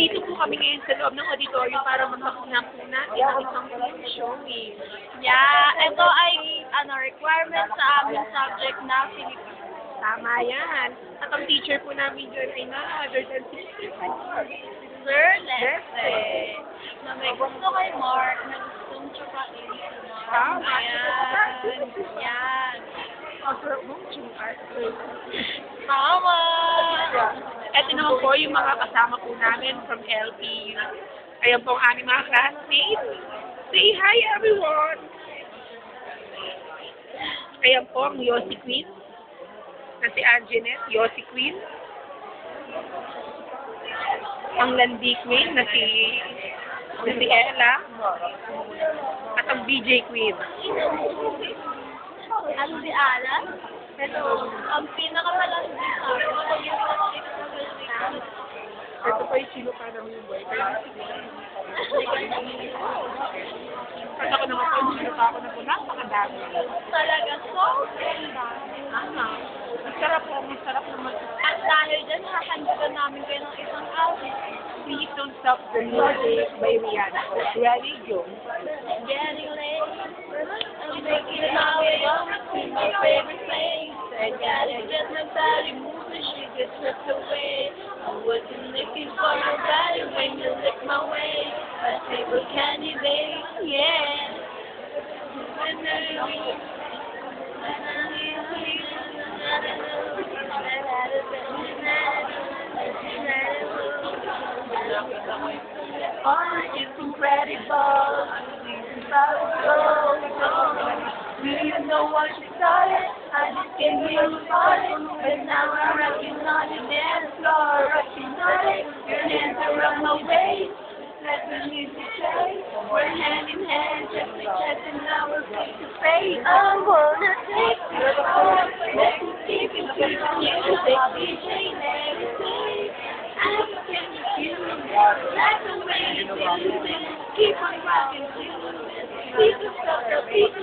nandito po kami ngayon sa loob ng auditorium para magpapuna-puna ang isang film showing. Yeah, ito ay requirement sa aming subject na Philippines. Tama yan. At ang teacher po namin dyan ay none other than si Sir Leste, na may gusto kay Mark, na gustong tsukain si Mark. Tama. Ayan. Yan. Ang sarap mong tsukat. Tama. Ito naman po yung mga kasama po namin from LPU. Ayan po ang aming mga classmates. Say hi everyone! Ayan po ang Yossi Queen. Na si Anjanette, Yossi Queen. Ang Landi Queen na si Ella. At ang BJ Queen. Ano si Alan? Ito, ang pinakamalandi sa Ito po yung sinuka ng yung boyfriend. At ako naman po yung sinuka ko na po napakadami. talaga so ganda. Masarap po, masarap naman. At dahil dyan, hahandugan namin kayo ng isang outfit. Please don't stop the music by Rihanna. Ready, go. Getting late, I'm making my way over to my favorite place. I gotta get my body moving, she gets swept away. I wasn't looking for nobody when you lick my way. My favorite candy, babe, yeah. Oh, it's incredible. Do you know what you started? I just came here to party, but now I'm rocking on the dance floor, rocking on it. Your hands around my waist, let the music play. We're hand in hand, chest to chest, and now we're face to face. I wanna take you home, let me keep it to the music, DJ, let it play. I can you, like the way you do it. Keep on rocking, you. People stop the music.